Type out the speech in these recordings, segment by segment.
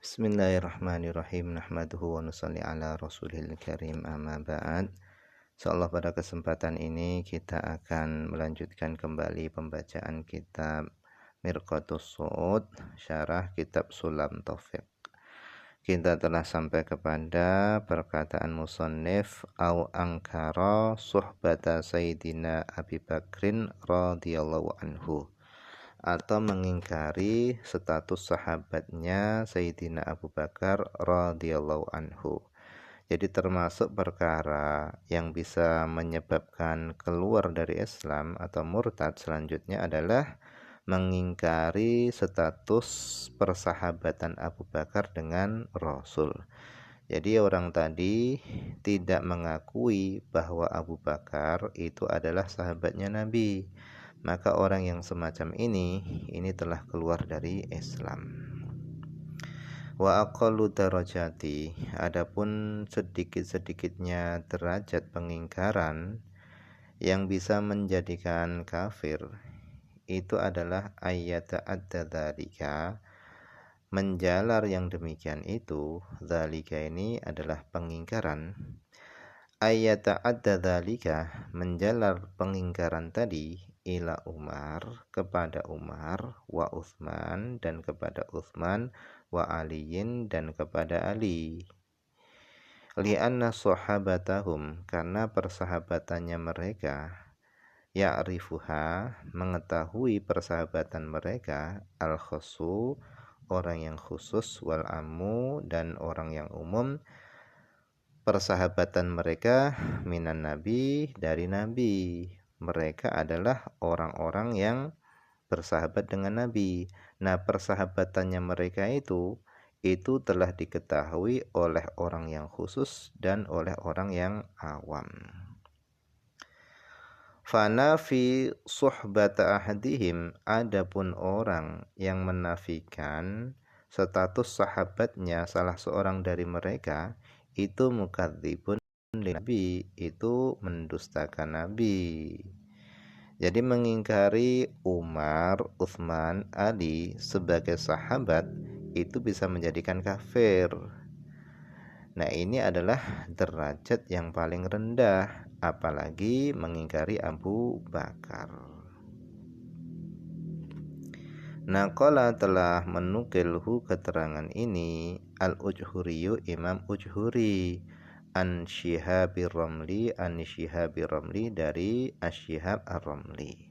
Bismillahirrahmanirrahim. Nahmaduhu wa nusalli ala rasulil karim, amma ba'd. Insyaallah pada kesempatan ini kita akan melanjutkan kembali pembacaan kitab Mirqatus Su'ud, syarah kitab Sulam Taufiq. Kita telah sampai kepada perkataan musannif au angkara suhbata Sayyidina Abi Bakrin radhiyallahu anhu, atau mengingkari status sahabatnya Sayyidina Abu Bakar radhiyallahu anhu. Jadi termasuk perkara yang bisa menyebabkan keluar dari Islam atau murtad selanjutnya adalah mengingkari status persahabatan Abu Bakar dengan Rasul. Jadi orang tadi tidak mengakui bahwa Abu Bakar itu adalah sahabatnya Nabi. Maka orang yang semacam ini telah keluar dari Islam. Wa aqallu darajati, adapun sedikit-sedikitnya derajat pengingkaran yang bisa menjadikan kafir itu adalah ayyata ad-dzalika, menjalar yang demikian itu. Dzalika ini adalah pengingkaran. Ayyata ad-dzalika, menjalar pengingkaran tadi, ila Umar, kepada Umar, wa Utsman, dan kepada Utsman, wa Aliyin, dan kepada Ali. Li'anna sahabatahum, karena persahabatannya mereka, ya'rifuha, mengetahui persahabatan mereka, al-khussu, orang yang khusus, wal ammu, dan orang yang umum, persahabatan mereka minan Nabi, dari Nabi. Mereka adalah orang-orang yang bersahabat dengan Nabi. Nah, persahabatannya mereka itu telah diketahui oleh orang yang khusus dan oleh orang yang awam. Fana fi suhbata ahadihim, adapun orang yang menafikan status sahabatnya salah seorang dari mereka, itu mukadzibun Nabi, itu mendustakan Nabi. Jadi mengingkari Umar, Utsman, Ali sebagai sahabat itu bisa menjadikan kafir. Nah, ini adalah derajat yang paling rendah, apalagi mengingkari Abu Bakar. Naqala, telah menukilhu keterangan ini al-Ujhuriyu, Imam Ujhuri, an Syihabir Ramli, dari Asy-Syihab Ar-Ramli.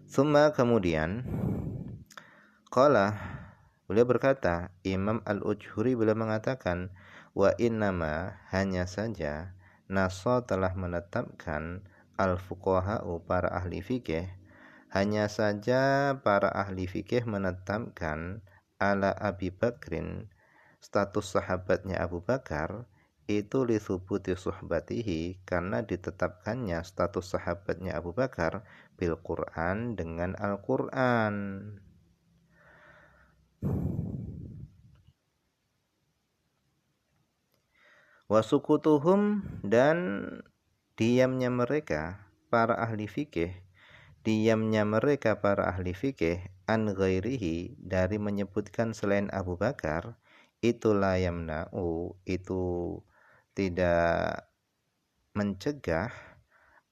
Tsumma, kemudian, qala, beliau berkata, Imam Al-Ujhuri beliau mengatakan, wa innama, hanya saja, naso telah menetapkan al-fuqaha'u, para ahli fikih, hanya saja para ahli fikih menetapkan ala Abi Bakrin, status sahabatnya Abu Bakar, itu li thubuti suhbatihi, karena ditetapkannya status sahabatnya Abu Bakar bil Quran, dengan Al-Quran. Wasukutuhum, dan diamnya mereka para ahli fikih, an ghairihi, dari menyebutkan selain Abu Bakar, itu la yamna'u, itu tidak mencegah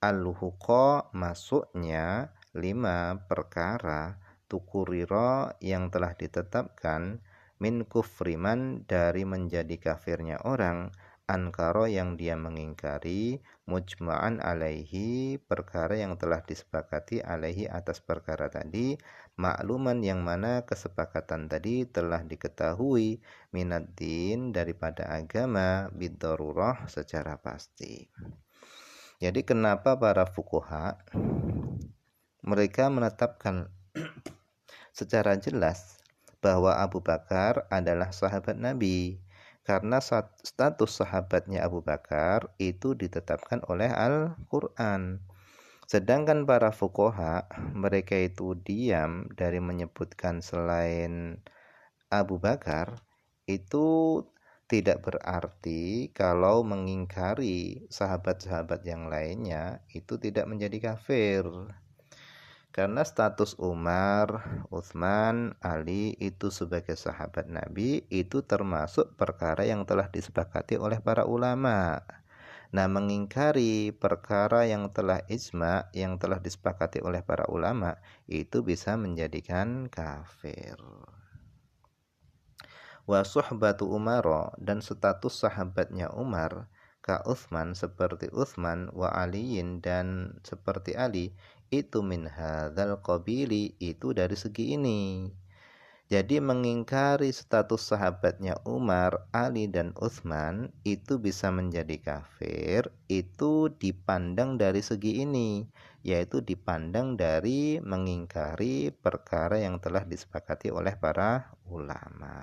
al-huqa, masuknya 5 perkara tukuriro, yang telah ditetapkan, min kufriman, dari menjadi kafirnya orang, ankaro, yang dia mengingkari, mujma'an alaihi, perkara yang telah disepakati, alaihi, atas perkara tadi, makluman, yang mana kesepakatan tadi telah diketahui, minaddin, daripada agama, bidarurah, secara pasti. Jadi kenapa para fuqaha mereka menetapkan secara jelas bahwa Abu Bakar adalah sahabat Nabi? Karena status sahabatnya Abu Bakar itu ditetapkan oleh Al-Quran. Sedangkan para fuqaha mereka itu diam dari menyebutkan selain Abu Bakar, itu tidak berarti kalau mengingkari sahabat-sahabat yang lainnya itu tidak menjadi kafir. Karena status Umar, Utsman, Ali itu sebagai sahabat Nabi itu termasuk perkara yang telah disepakati oleh para ulama. Nah, mengingkari perkara yang telah ijma, yang telah disepakati oleh para ulama, itu bisa menjadikan kafir. Wa suhbatu Umar, dan status sahabatnya Umar, ka Utsman seperti Utsman, wa Aliin dan seperti Ali, itu min hadzal qabili, itu dari segi ini. Jadi mengingkari status sahabatnya Umar, Ali dan Utsman itu bisa menjadi kafir, itu dipandang dari segi ini, yaitu dipandang dari mengingkari perkara yang telah disepakati oleh para ulama.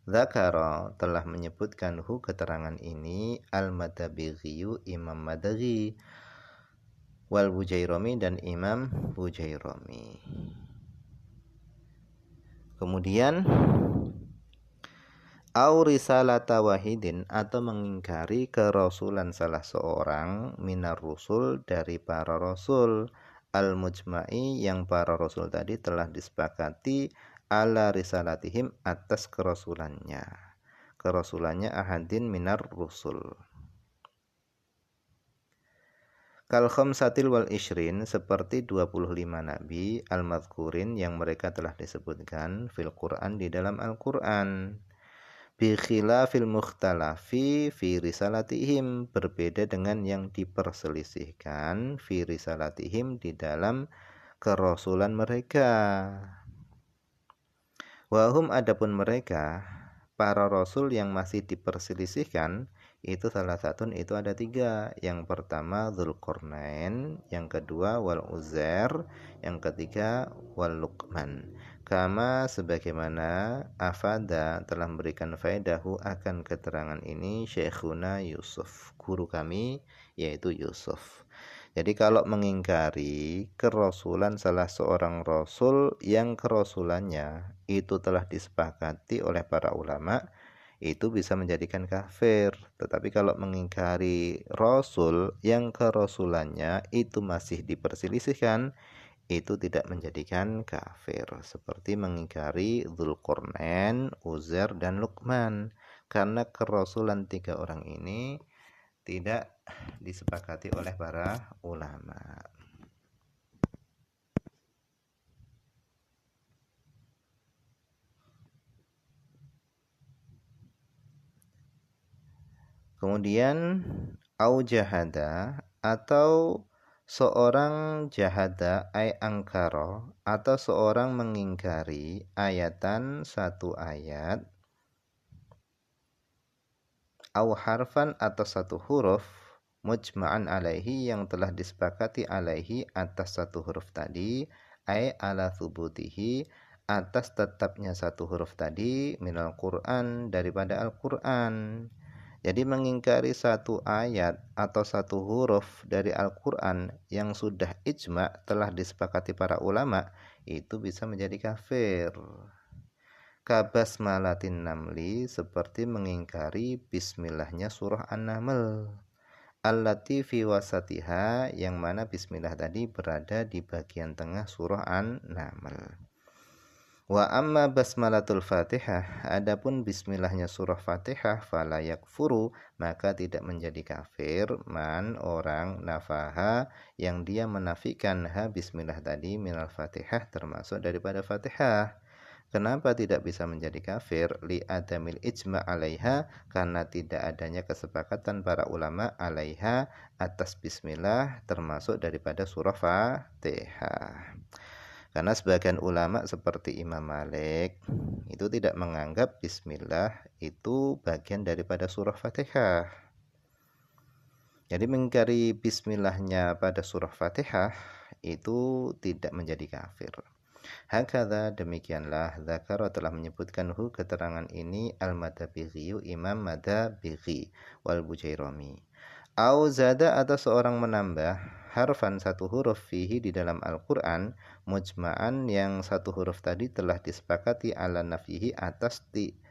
Zakara telah menyebutkan keterangan ini Al-Madabighiyu Imam Madaghi wal Bujairami dan Imam Bujairami. Kemudian au risalata wahidin, atau mengingkari kerasulan salah seorang minar rusul, dari para rasul, al-mujma'i, yang para rasul tadi telah disepakati ala risalatihim, atas kerasulannya ahadin minar rusul. Kal khamsatil wal ishrin, seperti 25 nabi al-madhkurin yang mereka telah disebutkan fil Qur'an, di dalam Al-Qur'an. Bi khilafil mukhtalafi fi risalatihim, berbeda dengan yang diperselisihkan fi risalatihim, di dalam kerasulan mereka. Wahum, adapun mereka para rasul yang masih diperselisihkan itu salah satu, itu ada 3. Yang pertama Dzulqarnain, yang kedua Wal Uzair, yang ketiga Wal Luqman. Kama sebagaimana afada telah memberikan faedahu akan keterangan ini Syekhuna Yusuf, guru kami yaitu Yusuf. Jadi kalau mengingkari kerasulan salah seorang rasul yang kerasulannya itu telah disepakati oleh para ulama, itu bisa menjadikan kafir. Tetapi kalau mengingkari rasul yang kerasulannya itu masih diperselisihkan, itu tidak menjadikan kafir. Seperti mengingkari Dzulqarnain, Uzair dan Luqman, karena kerasulan 3 orang ini tidak disepakati oleh para ulama. Kemudian au jahada, atau seorang jahada ay angkara, atau seorang mengingkari ayatan, satu ayat, au harfan, atau satu huruf, mujma'an alaihi, yang telah disepakati alaihi, atas satu huruf tadi, ay ala thubutihi, atas tetapnya satu huruf tadi, minal Qur'an, daripada Al-Qur'an. Jadi mengingkari satu ayat atau satu huruf dari Al-Qur'an yang sudah ijma, telah disepakati para ulama, itu bisa menjadi kafir. Kabasmalatin namli, seperti mengingkari bismillahnya surah An-Naml, allati fi wasatiha, yang mana bismillah tadi berada di bagian tengah surah An-Naml. Wa amma basmalatul Fatihah, adapun bismillahnya surah Fatihah, fala yakfuru, maka tidak menjadi kafir, man, orang, nafaha, yang dia menafikan ha bismillah tadi minal Fatihah, termasuk daripada Fatihah. Kenapa tidak bisa menjadi kafir? Li adamil ijma' alaiha, karena tidak adanya kesepakatan para ulama alaiha, atas bismillah, termasuk daripada surah Fatihah. Karena sebagian ulama seperti Imam Malik itu tidak menganggap bismillah itu bagian daripada surah Fatihah. Jadi mengingkari bismillahnya pada surah Fatihah itu tidak menjadi kafir. Hakadha, demikianlah, zakara telah menyebutkan keterangan ini Al-Madabighiyu Imam Madabighi wal Bujairami. Au zada, atau seorang menambah harfan, satu huruf, fihi, di dalam Al-Qur'an, mujma'an, yang satu huruf tadi telah disepakati ala nafihi, atas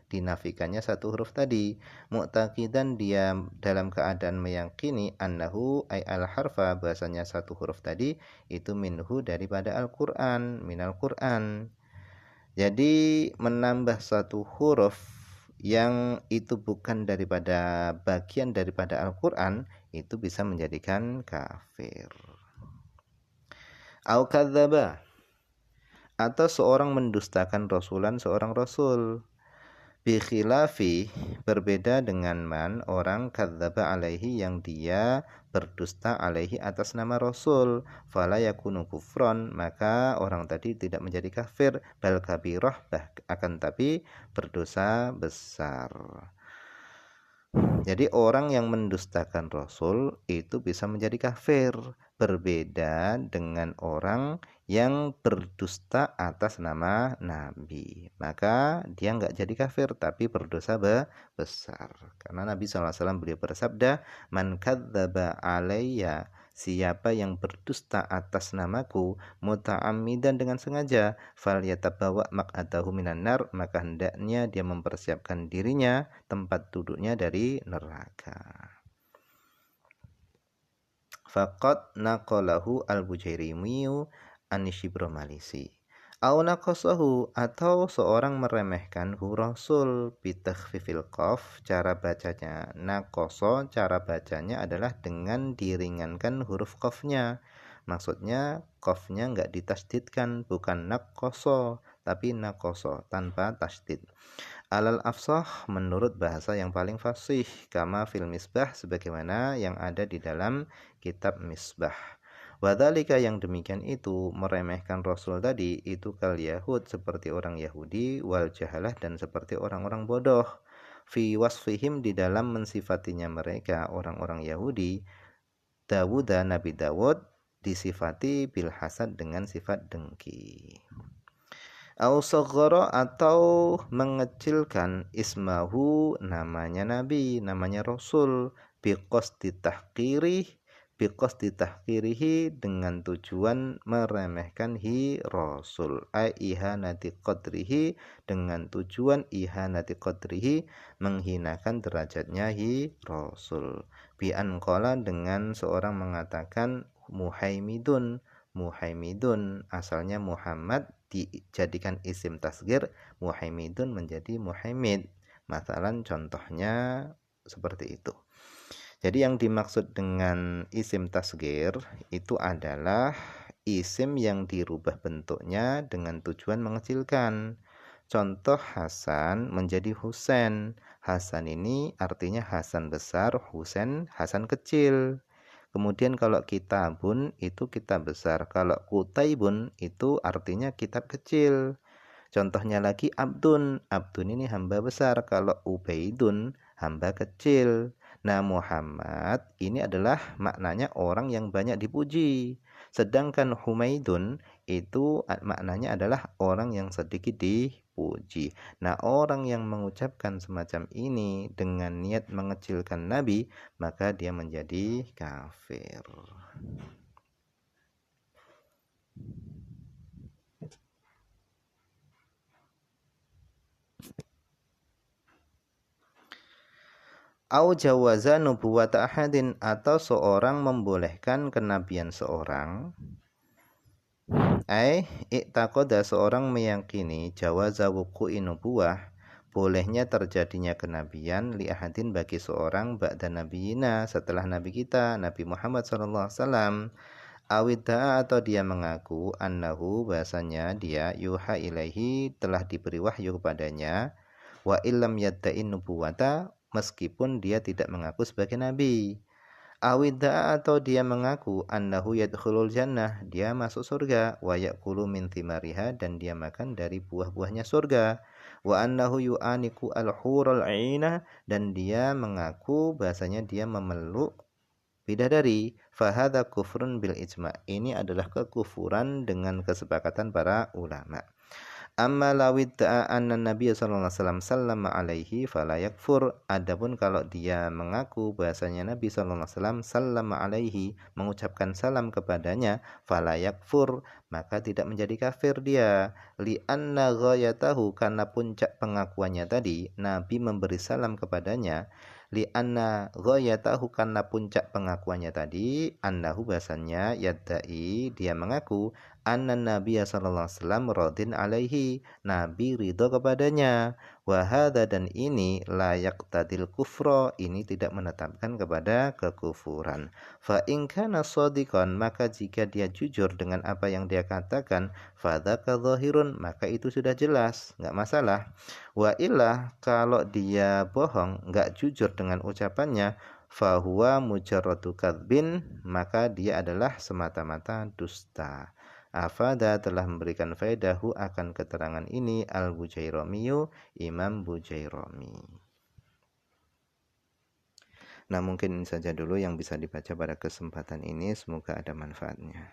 dinafikannya satu huruf tadi. Mu'taqidan, dia dalam keadaan meyakini annahu ay al harfa, bahasanya satu huruf tadi itu minhu daripada Al-Qur'an, minal Qur'an. Jadi menambah satu huruf yang itu bukan daripada bagian daripada Al-Qur'an itu bisa menjadikan kafir. Au kadzdzaba, atau seorang mendustakan rasulan, seorang rasul. Bi khilafi, berbeda dengan man, orang kadzdzaba alaihi, yang dia berdusta alaihi atas nama rasul. Fala yakunu kufron, maka orang tadi tidak menjadi kafir. Bal kabirah, akan tapi berdosa besar. Jadi orang yang mendustakan rasul itu bisa menjadi kafir, berbeda dengan orang yang berdusta atas nama Nabi. Maka dia nggak jadi kafir tapi berdosa besar. Karena Nabi SAW beliau bersabda, man kadzdzaba alayya, siapa yang berdusta atas namaku muta'ammidan, dengan sengaja, falyatabawa maq'adahu minan nar, maka hendaknya dia mempersiapkan dirinya, tempat duduknya dari neraka. Faqad naqalahu al-Bujairimiyu an-Shibromalisi. Au naqasahu, atau seorang meremehkan hu rasul bitakhfifil qaf, cara bacanya naqasa, cara bacanya adalah dengan diringankan huruf qafnya. Maksudnya qafnya enggak ditasdidkan, bukan naqasa tapi naqasa tanpa tasdid. Alal afsah, menurut bahasa yang paling fasih, kama fil misbah, sebagaimana yang ada di dalam kitab misbah. Wadhalika, yang demikian itu, meremehkan rasul tadi, itu kal yahud, seperti orang Yahudi, wal jahalah, dan seperti orang-orang bodoh. Fi wasfihim, di dalam mensifatinya mereka, orang-orang Yahudi, Dawuda, Nabi Dawud, disifati bil hasad, dengan sifat dengki. Au saghara, atau mengecilkan ismahu, namanya Nabi, namanya Rasul, biqasdi tahqirihi, dengan tujuan meremehkan hi Rasul, ihanati qadrihi, dengan tujuan ihanati qadrihi, menghinakan derajatnya hi Rasul. Bi an qala, dengan seorang mengatakan Muhaimidun, asalnya Muhammad, dijadikan isim tasghir, Muhaimidun menjadi Muhaimid. Masalan contohnya seperti itu. Jadi yang dimaksud dengan isim tasghir itu adalah isim yang dirubah bentuknya dengan tujuan mengecilkan. Contoh Hasan menjadi Husain. Hasan ini artinya Hasan besar, Husain Hasan kecil. Kemudian kalau kitabun itu kitab besar, kalau kutaibun itu artinya kitab kecil. Contohnya lagi abdun ini hamba besar, kalau ubaidun hamba kecil. Nah, Muhammad ini adalah maknanya orang yang banyak dipuji. Sedangkan Humaidun itu maknanya adalah orang yang sedikit dipuji. Nah, orang yang mengucapkan semacam ini dengan niat mengecilkan Nabi, maka dia menjadi kafir. Au jawaza nubuwata ahadin, atau seorang membolehkan kenabian seorang. I'taqada, seorang meyakini jawaza wuqu'i nubuwah, bolehnya terjadinya kenabian, li ahadin, bagi seorang, ba'da nabiyina, setelah nabi kita Nabi Muhammad SAW. Awidha, atau dia mengaku annahu, bahasanya dia yuha ilaihi, telah diberi wahyu kepadanya, wa illam yadda'in nubuwata, meskipun dia tidak mengaku sebagai nabi. Awidha, atau dia mengaku annahu yadkhulul jannah, dia masuk surga, wa ya'kulu min thimariha, dan dia makan dari buah-buahnya surga, wa annahu yu'aniku al-hurul 'aina, dan dia mengaku bahasanya dia memeluk bidadari. Fahadha kufrun bil ijma', ini adalah kekufuran dengan kesepakatan para ulama. Amma lawidda'a anna Nabi sallallahu alaihi wasallam sallama alaihi fala yakfur. Adapun kalau dia mengaku bahasanya Nabi sallallahu alaihi wasallam sallama alaihi, mengucapkan salam kepadanya, fala yakfur, maka tidak menjadi kafir dia. Li anna ghayatahu, karena puncak pengakuannya tadi Nabi memberi salam kepadanya. Li anna ghayatahu, karena puncak pengakuannya tadi, annahu, bahasanya yaddai, dia mengaku, anna Nabiya sallallahu alaihi wasallam radin alaihi, Nabi ridho kepadanya. Wahada, dan ini layak tadil kufro, ini tidak menetapkan kepada kekufuran. Fa in kana shadiqan, maka jika dia jujur dengan apa yang dia katakan, fadzaka dzahirun, maka itu sudah jelas, enggak masalah. Wa illah, kalau dia bohong, enggak jujur dengan ucapannya, fahuwa mujarradu kadzbin, maka dia adalah semata-mata dusta. Afada, telah memberikan faedahu akan keterangan ini Al-Bujairomiyu, Imam Bujairomi. Nah, mungkin ini saja dulu yang bisa dibaca pada kesempatan ini, semoga ada manfaatnya.